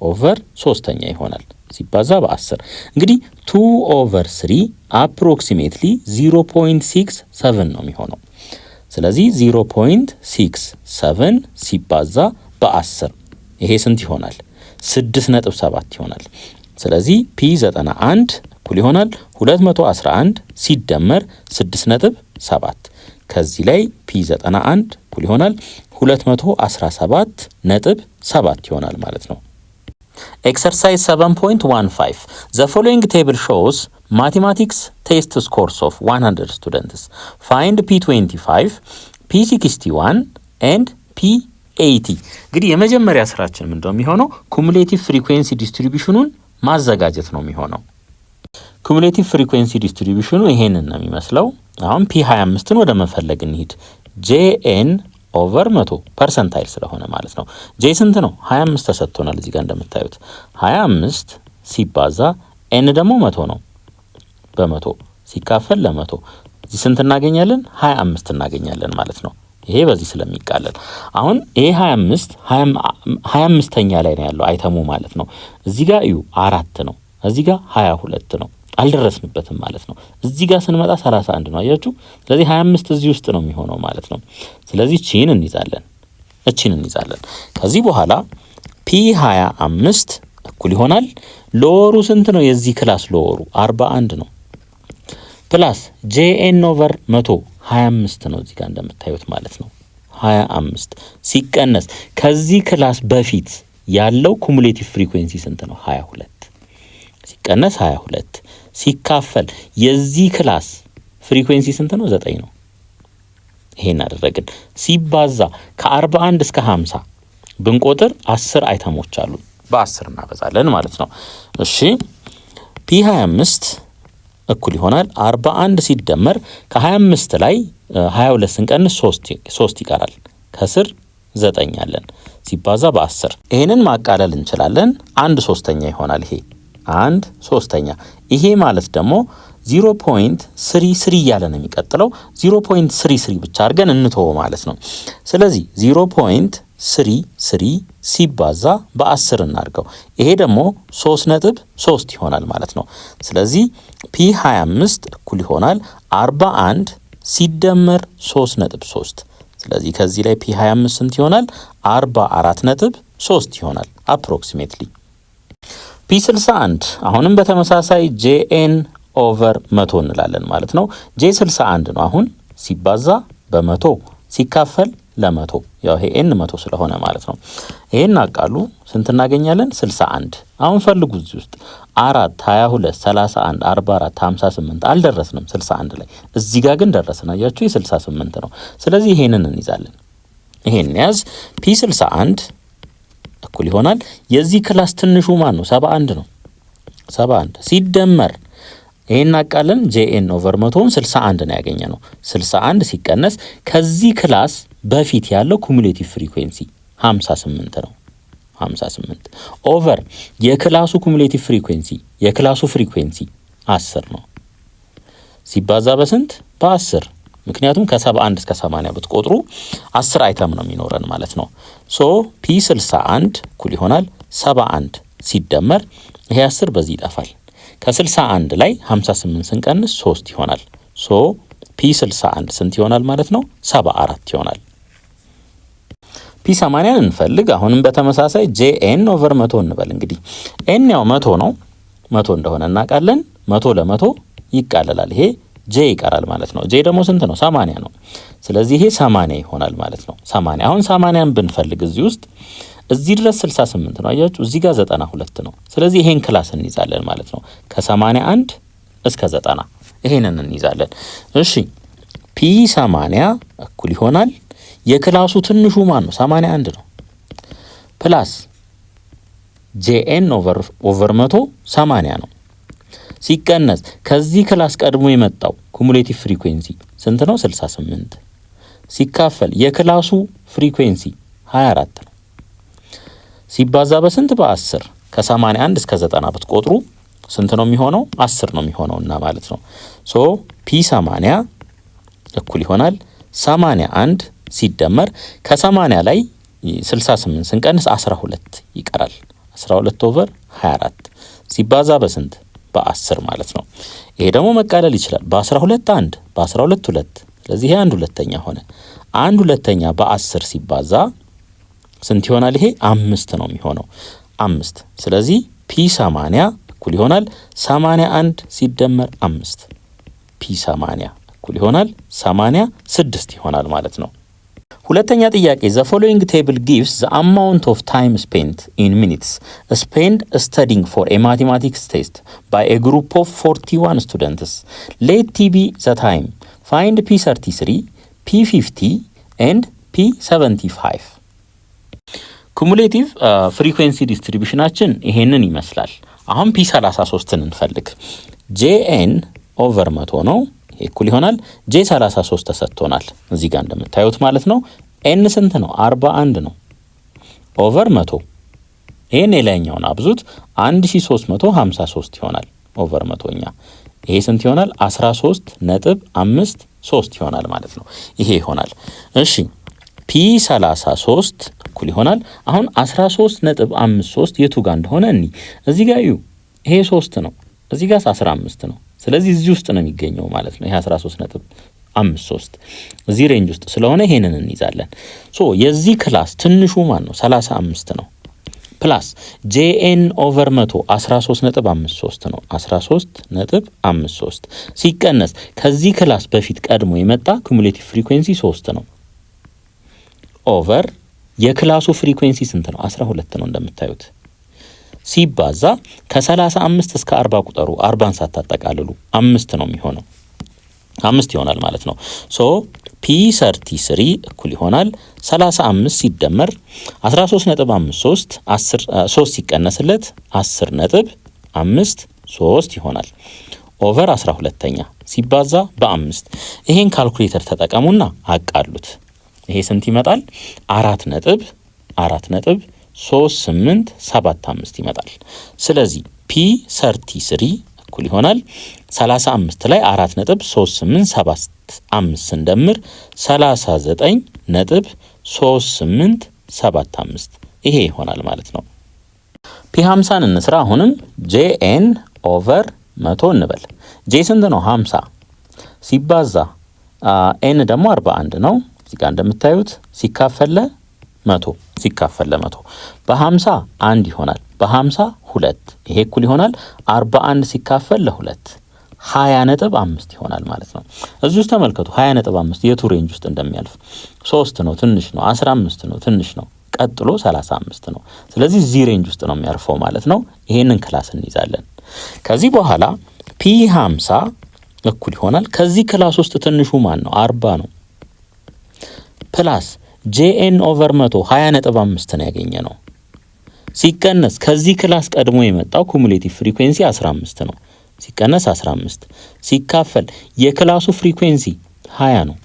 A: ኦቨር 3ኛ ይሆናል ሲባዛ በ10 እንግዲህ 2 ኦቨር 3 አፕሮክሲሜትሊ 0.67 ነው የሚሆነው። ስለዚህ 0.67 ሲባዛ በ10 ይሄ ስንት ይሆናል? 6.7 ይሆናል። ስለዚህ P91 እኩል ይሆናል 211 ሲደመር 6.7 ከዚህ ላይ P91 እኩል ይሆናል 217.7 ይሆናል ማለት ነው። ኤክሰርሳይዝ 7.15 The following table shows mathematics test scores of 100 students. Find P25, P61 and P80. እንግዲህ የመጀመሪያ ስራችን ምንድነው የሚሆነው? ኩሙሌቲቭ ፍሪኩዌንሲ ዲስትሪቢዩሽኑን ማዘጋጀት ነው የሚሆነው። ኩሙሌቲቭ ፍሪኩዌንሲ ዲስትሪቢዩሽኑ ይሄንን ነው የሚመስለው። አሁን P25ን ወደ መፈለግ እንሂድ። JN ኦቨር 100 ፐርሰንታይል ስለሆነ ማለት ነው። J ስንት ነው? 25 ተሰጥቶናል እዚህ ጋር እንደምታዩት 25 ሲባዛ N ደግሞ 100 ነው። በ100 ሲካፈል ለ100 እዚህ ስንት እናገኛለን? 25 እናገኛለን ማለት ነው። ይሄ በዚህ ስለሚቃለል አሁን ይሄ 25ኛ ላይ ነው ያለው አይተሙ ማለት ነው። እዚህ ጋር እዩ 4 ነው። እዚህ ጋር 22 ነው። አልደረስንበትም ማለት ነው። እዚህ ጋር ስንመጣ 31 ነው። አያችሁ? ስለዚህ 25 እዚህ ውስጥ ነው የሚሆነው ማለት ነው። ስለዚህ እቺን እንይዛለን። ከዚህ በኋላ P25 እኩል ይሆናል ሎወሩ ስንት ነው? የዚህ ክላስ ሎወሩ 41 ነው። ፕላስ JN ኦቨር 100 25 ነው እዚህ ጋር እንደምታዩት ማለት ነው። 25 ሲቀነስ ከዚህ ክላስ በፊት ያለው ኩሙሌቲቭ ፍሪኩዌንሲ ስንት ነው? 22 ሲቀነስ 22 ሲካፈል የዚህ ክላስ ፍሪኩዌንሲ ስንት ነው? 9 ነው። ይሄን አደረግን ሲባዛ ከ41 እስከ 50 ብንቆጥር 10 አይተሞች አሉ። በ10 እናበዛለን ማለት ነው። እሺ P25 እኩል ይሆናል 41 ሲደመር ከ25 ላይ 22 ስንቀንስ 3 ይቀራል። ከስር 9 አለን ሲባዛ በ10 ይሄንን ማቃለል እንችላለን። 1/3 ይሆናል። ይሄ 1/3 ይሄ ማለት ደግሞ 0.33 እያለ ነው የሚቀጥለው። 0.33 ብቻ አድርገን እንተው ማለት ነው። ስለዚህ 0.33 ሲባዛ በ10 እናድርገው። ይሄ ደግሞ 3.3 ይሆናል ማለት ነው። ስለዚህ P25 እኩል ይሆናል 41 ሲደመር 3.3 ስለዚህ ከዚህ ላይ p25 ስንት ይሆናል 44.3 ይሆናል approximately p61 አሁንም በተመሳሳይ jn ኦቨር 100 እንላለን ማለት ነው j61 ነው አሁን ሲባዛ በ100 ሲካፈል ለ100 ያው ይሄ n 100 ስለሆነ ማለት ነው ይሄን አቃሉ ስንት እናገኛለን 61 አሁን ፈልጉ እዚህ ውስጥ 4 22 31 44 58 አልደረስንም 61 ላይ እዚህ ጋር ግን ደረስና ያያችሁ የ68 ነው ስለዚህ ይሄንን እንይዛለን ይሄን ያዝ p61 እኩል ይሆናል የዚህ ክላስ ትንሹ ማን ነው 71 ነው 71 ሲደመር ይሄን አቃለን jn ኦቨር 100 61 ነው ያገኘነው 61 ሲቀነስ ከዚህ ክላስ በፊት ያለው ኩሙሌቲቭ ፍሪኩዌንሲ 58 ነው 58 ኦቨር የክላሱ ኩሙሌቲቭ ፍሪኩዌንሲ የክላሱ ፍሪኩዌንሲ 10 ነው ሲባዛ በስንት በ10 ምክንያቱም ከ71 እስከ 80 ብትቆጥሩ 10 አይተም ነው የሚኖረን ማለት ነው ሶ p61 እኩል ይሆናል 71 ሲደመር ይሄ 10 በዚህ ይጠፋል ከ61 ላይ 58 ስንቀንስ 3 ይሆናል ሶ p61 ስንት ይሆናል ማለት ነው 74 ይሆናል p80 እንፈልግ አሁንም በተመሳሳይ jn ኦቨር 100 እንበል እንግዲህ n ያው 100 ነው 100 እንደሆነ እናውቃለን 100 ለ100 ይቃለላል ይሄ j ይቀራል ማለት ነው j ደግሞ ስንት ነው 80 ነው ስለዚህ ይሄ 80 ይሆናል ማለት ነው 80 አሁን 80ን ብንፈልግ እዚህ ውስጥ እዚህ ድረስ 68 ነው አያችሁ እዚህ ጋር 92 ነው ስለዚህ ይሄን ክላስ እንይዛለን ማለት ነው ከ81 እስከ 90 ይሄንን እንይዛለን እሺ p80 እኩል ይሆናል የክላሱ ትንሹ ማን ነው 81 ነው ፕላስ jn ኦቨር 100 80 ነው ሲቀነስ ከዚህ ክላስ ቀድሞ የመጣው ኩሙሌቲቭ ፍሪኩዌንሲ ስንት ነው 68 ሲካፈል የክላሱ ፍሪኩዌንሲ 24 ነው ሲባዛ በስንት በ10 ከ81 እስከ 90 ብትቆጥሩ ስንት ነው የሚሆነው 10 ነው የሚሆነውና ማለት ነው ሶ p80 እኩል ይሆናል 81 ሲደመር ከ80 ላይ 68 ስንቀንስ 12 ይቀራል 12 ኦቨር 24 ሲባዛ በስንት በ10 ማለት ነው ይሄ ደግሞ መቃለል ይችላል በ12 1 በ12 2 ስለዚህ ይሄ 1 ሁለተኛ ሆነ 1 ሁለተኛ በ10 ሲባዛ ስንት ይሆናል ይሄ 5 ነው የሚሆነው 5 ስለዚህ p80 እኩል ይሆናል 81 ሲደመር 5 p80 እኩል ይሆናል 86 ይሆናል ማለት ነው ሁለተኛ ጥያቄ the following table gives the amount of time spent in minutes spent studying for a mathematics test by a group of 41 students let t be the time find p33 p50 and p75 ኩሙሌቲቭ ፍሪኩዌንሲ ዲስትሪቢዩሽናችን ይሄንን ይመስላል አሁን p33ን እንፈልግ jn ኦቨር 100 ነው እኩል ይሆናል j33 ተሰጥቶናል እዚህ ጋር እንደምታዩት ማለት ነው n ስንት ነው 41 ነው ኦቨር 100 ይሄን የላይኛውን አብዙት 1353 ይሆናል ኦቨር 100ኛ ይሄ ስንት ይሆናል 13.53 ይሆናል ማለት ነው ይሄ ይሆናል እሺ p33 እኩል ይሆናል አሁን 13.53 የቱ ጋር እንደሆነ እኒ እዚህ ጋር እዩ ይሄ 3 ነው እዚህ ጋር 15 ነው ስለዚህ እዚህ ውስጥ ነው የሚገኘው ማለት ነው ይሄ 13.53 እዚህ ሬንጅ ውስጥ ስለሆነ ይሄንን እንይዛለን ሶ የዚህ ክላስ ትንሹ ማን ነው 35 ነው ፕላስ jn ኦቨር 100 13.53 ነው 13.53 ሲቀነስ ከዚህ ክላስ በፊት ቀድሞ የመጣ ኩሙሌቲቭ ፍሪኩዌንሲ 3 ነው ኦቨር የክላሱ ፍሪኩዌንሲ ስንት ነው 12 ነው እንደምታዩት ሲባዛ ከ35 እስከ 40 ቁጥሩ 40ን ሳታጠቃልሉ 5 ነው የሚሆነው 5 ይሆናል ማለት ነው ሶ p33 እኩል ይሆናል 35 ሲደመር 13.53 3 ሲቀነስለት 10.53 ይሆናል ኦቨር 12ኛ ሲባዛ በ5 ይሄን ካልኩሌተር ተጠቀሙና አቃሉት ይሄ ስንት ይመጣል 4.3875 ይመጣል ስለዚህ p33 እኩል ይሆናል 35 ላይ 4.3875 እንደምር 39.3875 ይሄ ይሆናል ማለት ነው p50ን እንስራ አሁንም jn ኦቨር 100 እንበል j ስንት ነው 50 ሲባዛ ኤን ደግሞ 41 ነው እዚህ ጋር እንደምታዩት ሲካፈል ለ100 ሲካፈል ለ100 በ50 1 ይሆናል በ50 2 ይሄ እኩል ይሆናል 41 ሲካፈል ለ2 20.5 ይሆናል ማለት ነው። እዚህ ውስጥ ተመልከቱ 20.5 የቱ ሬንጅ ውስጥ እንደሚያልፍ 3 ነው ትንሽ ነው 15 ነው ትንሽ ነው ቀጥሎ 35 ነው። ስለዚህ እዚህ ሬንጅ ውስጥ ነው የሚያርፈው ማለት ነው። ይሄንን ክላስ እንይዛለን። ከዚህ በኋላ P50 እኩል ይሆናል ከዚህ ክላስ ውስጥ ትንሹ ማን ነው 40 ነው ፕላስ JN/100 20.5 ነው ያገኘነው ሲቀነስ ከዚህ ክላስ ቀድሞ የመጣው ኩሙሌቲቭ ፍሪኩዌንሲ 15 ነው ሲቀነስ 15 ሲካፈል የክላሱ ፍሪኩዌንሲ 20 ነው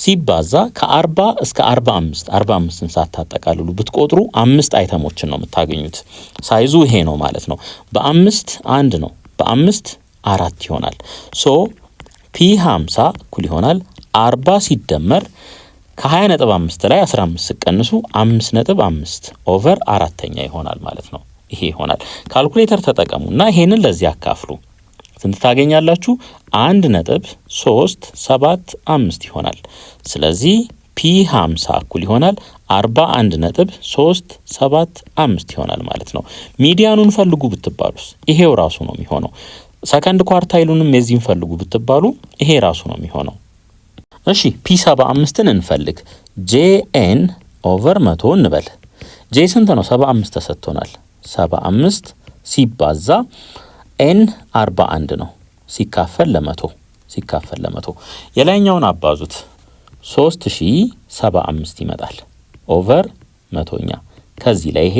A: ሲባዛ ከ40 እስከ 45ን ሳታጠቃልሉ ብትቆጥሩ 5 አይተሞችን ነው የምታገኙት። ሳይዙ ይሄ ነው ማለት ነው። በ5 1 ነው በ5 4 ይሆናል። ሶ P50 እኩል ይሆናል 40 ሲደመር ከ20.5 ላይ 15 ሲቀንሱ 5.5 ኦቨር 4ኛ ይሆናል ማለት ነው። ይሄ ይሆናል። ካልኩሌተር ተጠቀሙና ይሄንን ለዚህ አካፍሉ። ስንት ታገኛላችሁ? 1.375 ይሆናል። ስለዚህ P50 እኩል ይሆናል 41.375 ይሆናል ማለት ነው። ሚዲያኑን ፈልጉ ብትባሉስ ይሄው ራሱ ነው የሚሆነው። ሰከንድ ኳርታይሉንም የዚህን ፈልጉ ብትባሉ ይሄ ራሱ ነው የሚሆነው። እሺ P75ን እንፈልግ። JN/100 እንበል። J ስንት ነው? 75 ተሰጥቶናል። 75 ሲባዛ N 41 ነው ሲካፈል ለ100 የላይኛውን አባዙት 3075 ይመጣል ኦቨር 100ኛ ከዚህ ላይ ይሄ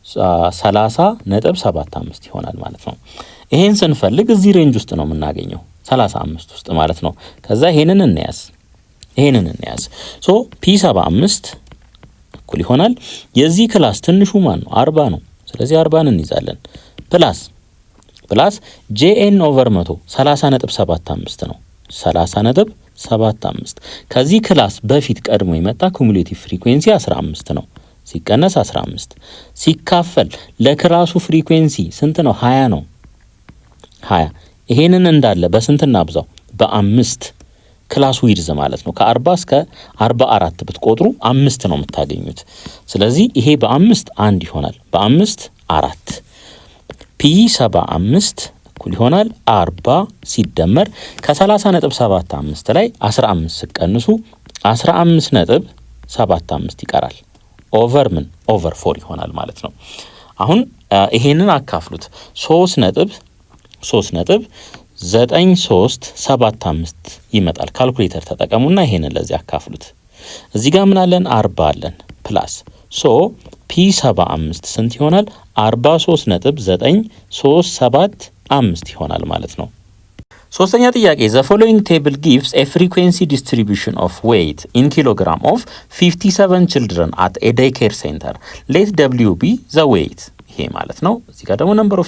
A: 30.75 ይሆናል ማለት ነው። ይሄን ስንፈልግ እዚህ ሬንጅ ውስጥ ነው የምናገኘው 35 ውስጥ ማለት ነው። ከዛ ይሄንን እንያዝ ሶ P75 እኩል ይሆናል የዚህ ክላስ ትንሹ ማን ነው 40 ነው። ስለዚህ 40ን እንይዛለን ፕላስ JN/100 30.75 ነው 30.75 ከዚህ ክላስ በፊት ቀድሞ የመጣ ኩሙሌቲቭ ፍሪኩዌንሲ 15 ነው ሲቀነስ 15 ሲካፈል ለክላሱ ፍሪኩዌንሲ ስንት ነው 20 ነው 20 ይሄንን እንዳለ በስንት እናብዛው በ5 ክላሱ ዊድዝ ማለት ነው። ከ40 እስከ 44 ብትቆጥሩ 5 ነው የምታገኙት። ስለዚህ ይሄ በ5 1 ይሆናል በ5 4 P75 እኩል ይሆናል 40 ሲደመር ከ30.75 ላይ 15 ሲቀንሱ 15.75 ይቀራል ኦቨር ምን ኦቨር 4 ይሆናል ማለት ነው። አሁን ይሄንን አካፍሉት 3.9375 ይመጣል። ካልኩሌተር ተጠቀሙና ይሄንን ለዚህ አካፍሉት። እዚህ ጋር ምን አለን 40 አለን ፕላስ P75 ስንት ይሆናል 43.9375 ይሆናል ማለት ነው። ሶስተኛ ጥያቄ the following table gives a frequency distribution of weight in kilogram of 57 children at a daycare center. Let W be the weight. ይሄ ማለት ነው። እዚህ ጋር ደግሞ number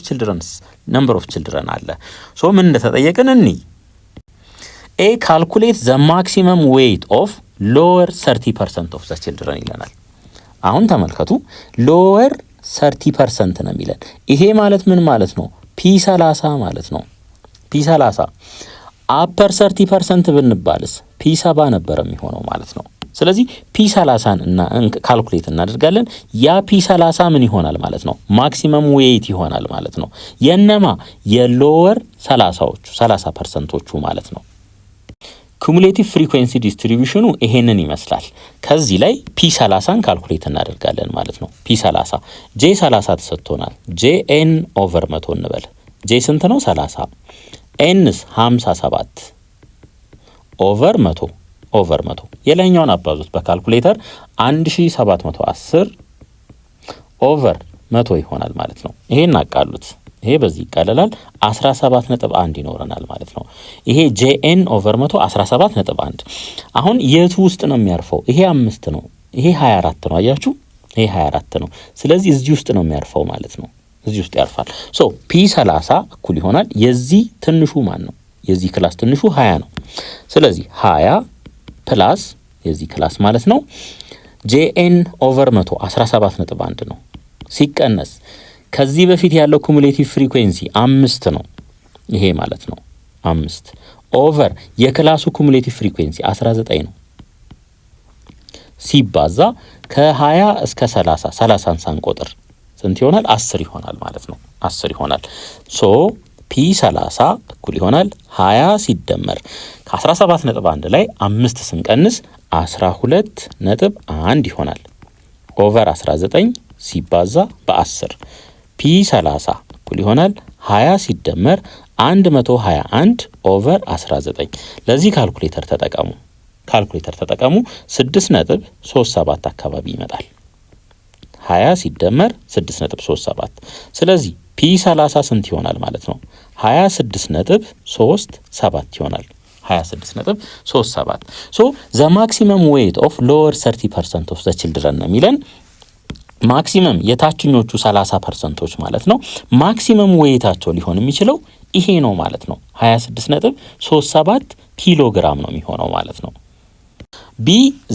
A: of children አለ። ሶ ምን እንደተጠየቀን እንይ። A calculate the maximum weight of lower 30% of the children ይለናል። አሁን ተመልከቱ lower 30% ነው የሚለን። ይሄ ማለት ምን ማለት ነው? P30 ማለት ነው። P30 upper 30% ብንባልስ P70 ነበር የሚሆነው ማለት ነው። ስለዚህ P30ን እና ካልኩሌት እናደርጋለን። ያ P30 ምን ይሆናል ማለት ነው? ማክሲመም ዌይት ይሆናል ማለት ነው። የነማ የሎወር 30%ዎቹ ማለት ነው። ኩሙሌቲቭ ፍሪኩዌንሲ ዲስትሪቢዩሽኑ ይሄንን ይመስላል። ከዚህ ላይ P30ን ካልኩሌት እናደርጋለን ማለት ነው። P30 J30 ተሰጥቶናል። JN/100 እንበል። J ስንት ነው? 30 Nስ 57 ኦቨር 100 የላይኛውን አባዙት በካልኩሌተር 1710 ኦቨር 100 ይሆናል ማለት ነው። ይሄን አቃሉት። ይሄ በዚህ ይቀለላል 17.1 ይኖረናል ማለት ነው። ይሄ JN/100 17.1 አሁን የቱ ውስጥ ነው የሚያርፈው? ይሄ 5 ነው። ይሄ 24 ነው። አያችሁ? ይሄ 24 ነው። ስለዚህ እዚህ ውስጥ ነው የሚያርፈው ማለት ነው። እዚህ ውስጥ ያርፋል። ሶ P30 እኩል ይሆናል የዚህ ትንሹ ማን ነው? የዚህ ክላስ ትንሹ 20 ነው። ስለዚህ 20 ፕላስ የዚህ ክላስ ማለት ነው JN/100 17.1 ነው ሲቀነስ ከዚህ በፊት ያለው ኩሙሌቲቭ ፍሪኩዌንሲ 5 ነው። ይሄ ማለት ነው 5 ኦቨር የክላሱ ኩሙሌቲቭ ፍሪኩዌንሲ 19 ነው ሲባዛ ከ20 እስከ 30ን ሳንቆጥር ስንት ይሆናል? 10 ይሆናል ማለት ነው። 10 ይሆናል። ሶ ፒ 30 እኩል ይሆናል 20 ሲደመር ከ17.1 ላይ 5 ስንቀንስ 12.1 ይሆናል ኦቨር 19 ሲባዛ በ10 ፒ 30 እኩል ይሆናል 20 ሲደመር 121 ኦቨር 19። ለዚህ ካልኩሌተር ተጠቀሙ 6.37 አካባቢ ይመጣል። 20 ሲደመር 6.37። ስለዚህ ፒ 30 ስንት ይሆናል ማለት ነው? 26.37 ይሆናል። 26.37 ሶ ዘ ማክሲመም ዌይት ኦፍ ሎወር 30% ኦፍ ዘ ቺልድረን ነው የሚለን። ማክሲመም የታችኞቹ 30%ቶች ማለት ነው ማክሲመም ዌይታቸው ሊሆን የሚችለው ይሄ ነው ማለት ነው። 26.37 ኪሎ ግራም ነው የሚሆነው ማለት ነው። ቢ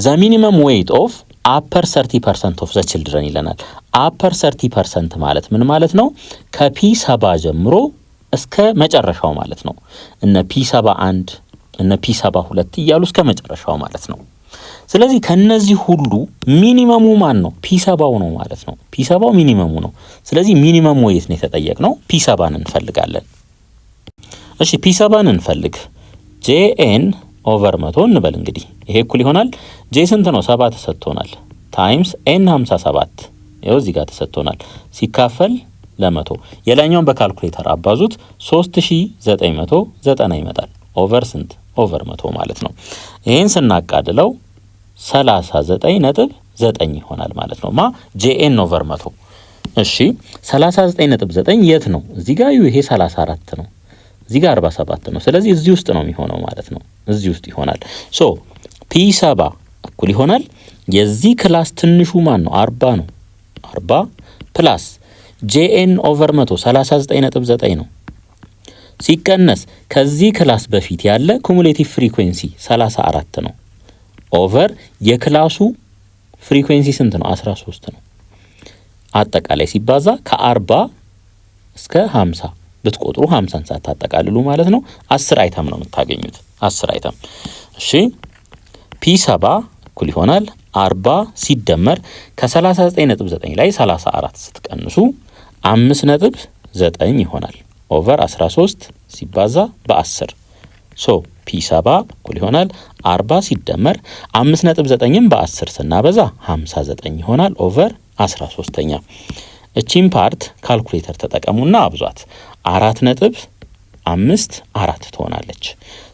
A: ዘ ሚኒመም ዌይት ኦፍ አፐር 30% ኦፍ ዘ ቺልድረን ይለናል። አፐር 30% ማለት ምን ማለት ነው? ከፒ 70 ጀምሮ እስከ መጨረሻው ማለት ነው። እነ ፒ 71 እነ ፒ 72 እያሉ እስከ መጨረሻው ማለት ነው። ስለዚህ ከነዚህ ሁሉ ሚኒመሙ ማን ነው? ፒ 70 ነው ማለት ነው። ፒ 70 ሚኒመሙ ነው። ስለዚህ ሚኒመም ዌይት ነው የተጠየቅነው። ፒ 70 እንፈልጋለን። እሺ ፒ 70 እንፈልግ። ጄኤን ኦቨር 100 እንበል እንግዲህ ይሄ እኩል ይሆናል ጄ ስንት ነው? 7 ተሰጥቶናል ታይምስ ኤን 57 ይኸው እዚህ ጋር ተሰጥቶናል ሲካፈል ለ100 የላኛውን በካልኩሌተር አባዙት 3990 ይመጣል። ኦቨር ስንት? ኦቨር 100 ማለት ነው። ይሄን ስናቃድለው 39.9 ይሆናል ማለት ነው። ጄኤን ኦቨር 100። እሺ 39.9 የት ነው? እዚህ ጋር ይሄ 34 ነው፣ እዚህ ጋር 47 ነው። ስለዚህ እዚህ ውስጥ ነው የሚሆነው ማለት ነው። እዚህ ውስጥ ይሆናል። ሶ ፒ 70 እኩል ይሆናል የዚህ ክላስ ትንሹ ማን ነው? 40 ነው። 40 ፕላስ ጄኤን ኦቨር 100 39.9 ነው ሲቀነስ ከዚህ ክላስ በፊት ያለ ኩሙሌቲቭ ፍሪኩዌንሲ 34 ነው ኦቨር የክላሱ ፍሪኩዌንሲ ስንት ነው? 13 ነው። አጠቃላይ ሲባዛ ከ40 እስከ 50 ብትቆጥሩ 50ን ሳታጠቃልሉ ማለት ነው 10 አይተም ነው የምታገኙት። 10 አይተም። እሺ ፒ 70 እኩል ይሆናል 40 ሲደመር ከ39.9 ላይ 34 ስትቀንሱ 5.9 ይሆናል ኦቨር 13 ሲባዛ በ10 ሶ ፒ 70 እኩል ይሆናል 40 ሲደመር 5.9ን በ10 ስናበዛ 59 ይሆናል ኦቨር 13ኛ። እቺን ፓርት ካልኩሌተር ተጠቀሙና አብዟት 4.54 ትሆናለች።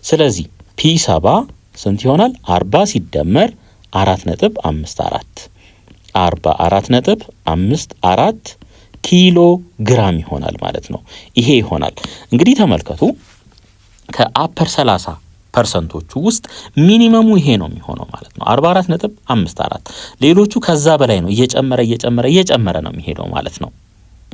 A: ስለዚህ ፒ 70 ስንት ይሆናል? 40 ሲደመር 4.54 44.54 ኪሎ ግራም ይሆናል ማለት ነው። ይሄ ይሆናል እንግዲህ ተመልከቱ ከአፐር 30%ቶቹ ውስጥ ሚኒመሙ ይሄ ነው የሚሆነው ማለት ነው 44.54። ሌሎቹ ከዛ በላይ ነው፣ እየጨመረ ነው የሚሄደው ማለት ነው።